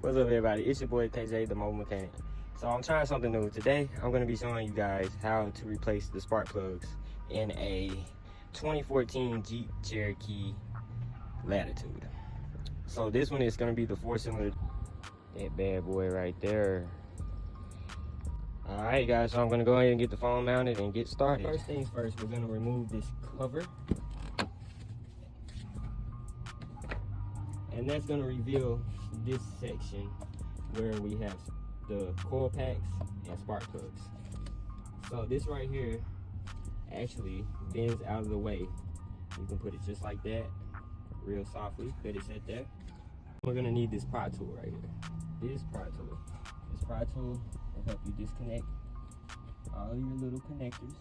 What's up, everybody? It's your boy KJ, the mobile mechanic. So I'm trying something new. Today, I'm gonna be showing you guys how to replace the spark plugs in a 2014 Jeep Cherokee Latitude. So this one is gonna be the 4-cylinder. That bad boy right there. All right, guys, so I'm gonna go ahead and get the phone mounted and get started. First things first, we're gonna remove this cover. And that's gonna reveal this section where we have the coil packs and spark plugs. So this right here actually bends out of the way. You can put it just like that, real softly, let it sit there. We're gonna need this pry tool right here. This pry tool. This pry tool will help you disconnect all your little connectors.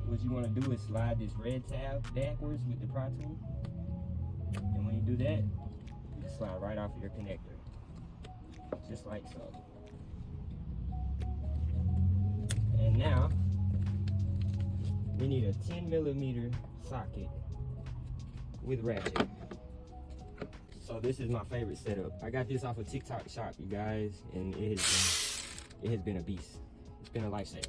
What you want to do is slide this red tab backwards with the pry tool. And when you do that, you slide right off of your connector. Just like so. And now, we need a 10mm socket with ratchet. So this is my favorite setup. I got this off of TikTok Shop, you guys, and it has been a beast. It's been a lifesaver.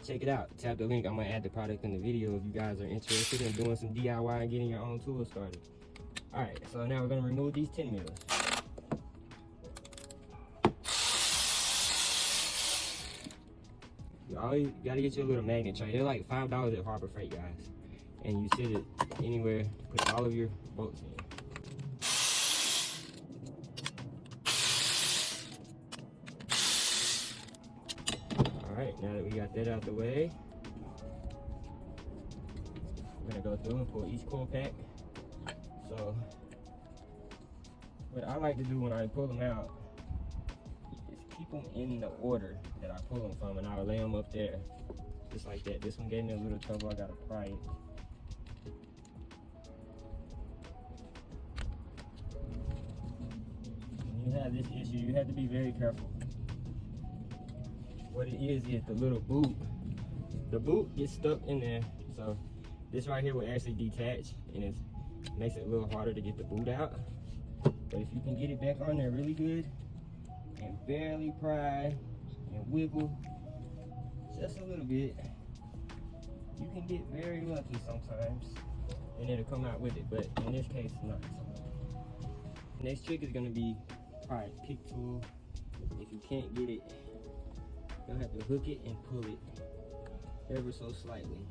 Check it out. Tap the link. I'm gonna add the product in the video if you guys are interested in doing some DIY and getting your own tools started. All right, so now we're gonna remove these 10mm. You always gotta get your little magnet tray. They're like $5 at Harbor Freight, guys. And you set it anywhere, put all of your bolts in. Alright, now that we got that out the way, we're gonna go through and pull each coil pack. So, what I like to do when I pull them out is keep them in the order that I pull them from, and I'll lay them up there, just like that. This one gave me a little trouble, I gotta pry it. When you have this issue, you have to be very careful. What it is the little boot. The boot gets stuck in there, so this right here will actually detach, and it makes it a little harder to get the boot out. But if you can get it back on there really good and barely pry and wiggle just a little bit, you can get very lucky sometimes, and it'll come out with it. But in this case, not. Next trick is gonna be probably pick tool. If you can't get it, you'll have to hook it and pull it ever so slightly.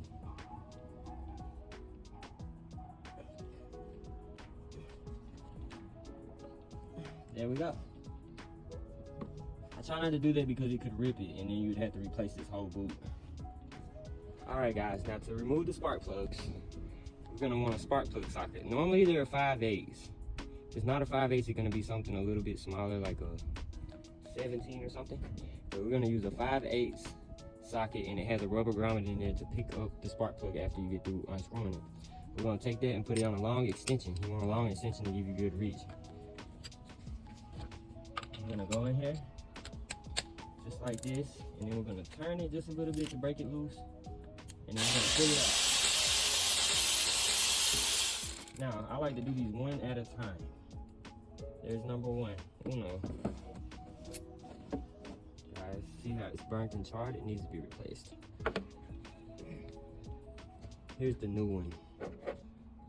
There we go. I try not to do that because it could rip it and then you'd have to replace this whole boot. Alright guys, now to remove the spark plugs, we're gonna want a spark plug socket. Normally they're 5/8. If it's not a 5/8, it's gonna be something a little bit smaller, like a 17 or something. But we're gonna use a 5/8 socket, and it has a rubber grommet in there to pick up the spark plug after you get through unscrewing it. We're gonna take that and put it on a long extension. You want a long extension to give you good reach. I'm gonna go in here, just like this, and then we're gonna turn it just a little bit to break it loose, and then we're gonna pull it out. Now, I like to do these one at a time. There's number one, uno. Guys, see how it's burnt and charred? It needs to be replaced. Here's the new one.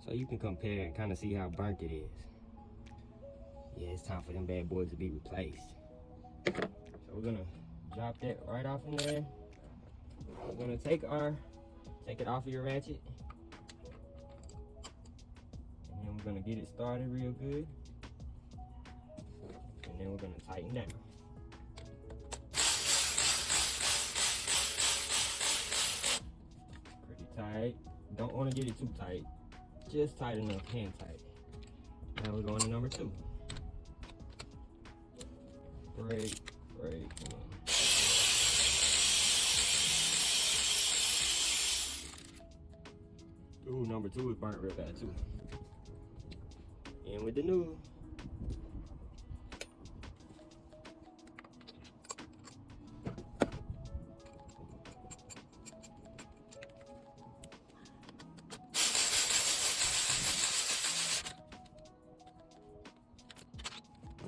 So you can compare and kind of see how burnt it is. Yeah, it's time for them bad boys to be replaced. So we're gonna drop that right off in there. We're gonna take it off of your ratchet. And then we're gonna get it started real good. And then we're gonna tighten down. Pretty tight. Don't want to get it too tight. Just tight enough, hand tight. Now we're going to number 2. Break. Ooh, number 2 is burnt real bad too. And with the new.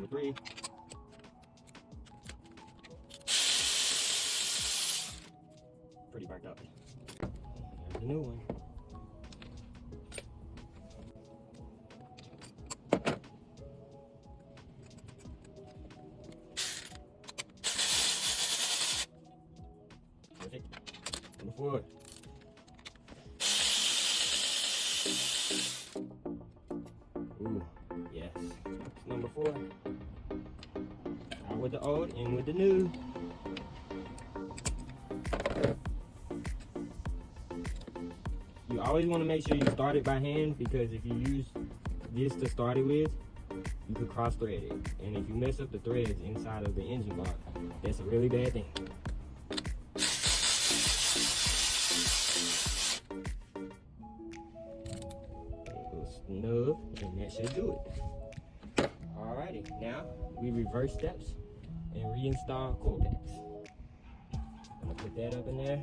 Number 3. Pretty burnt up. There's the new one. Perfect. Number 4. Ooh, yes. It's number 4. Out with the old, in with the new. You always want to make sure you start it by hand, because if you use this to start it with, you could cross thread it. And if you mess up the threads inside of the engine block, that's a really bad thing. Snug, and that should do it. Alrighty, now we reverse steps and reinstall Copex. I'm gonna put that up in there.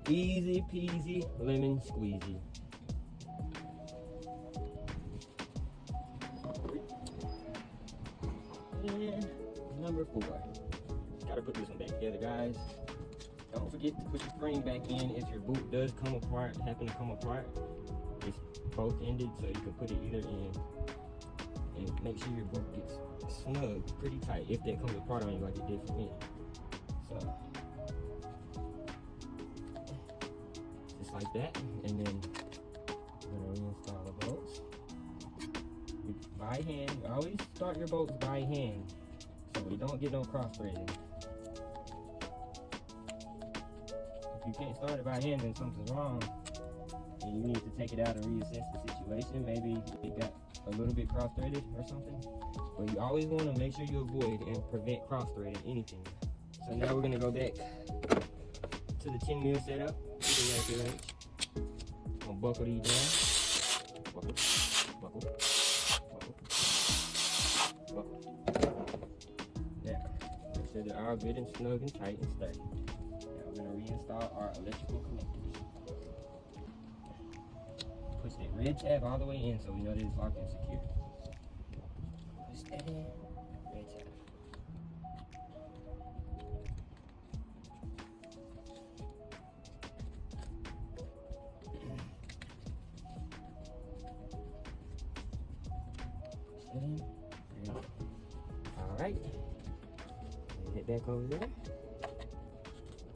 Easy peasy, lemon squeezy. And number 4. Gotta put this one back together, guys. Don't forget to put your spring back in if your boot does come apart, happen to come apart. It's both ended, so you can put it either in, and make sure your boot gets snug, pretty tight, if that comes apart on you like it did for me. So just like that, and then we're gonna reinstall the bolts by hand. You always start your bolts by hand, so we don't get no cross threading. If you can't start it by hand, then something's wrong, and you need to take it out and reassess the situation. Maybe it got a little bit cross-threaded or something. But you always want to make sure you avoid and prevent cross-threading anything. So now we're going to go back to the 10 mil setup. I'm going to buckle these down. Buckle, buckle, buckle, buckle. Now, make sure they're all good and snug and tight and sturdy. Now we're going to reinstall our electrical connectors. Push that red tab all the way in so we know that it's locked and secure. Push that in, red tab. Push that in, all right. Hit back over there.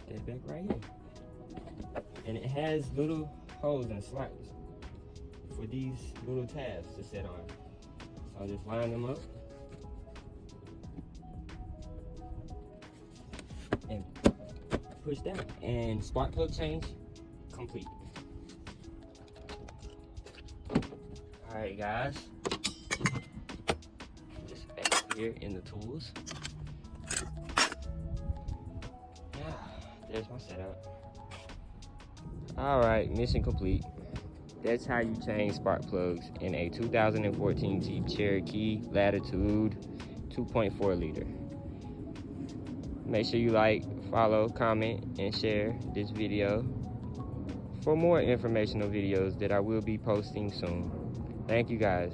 That back right here. And it has little holes and slots for these little tabs to set on. So I'll just line them up and push down, and spark plug change complete. Alright guys, just back here in the tools. Yeah, there's my setup. Alright, mission complete. That's how you change spark plugs in a 2014 Jeep Cherokee Latitude 2.4 liter. Make sure you like, follow, comment, and share this video for more informational videos that I will be posting soon. Thank you guys.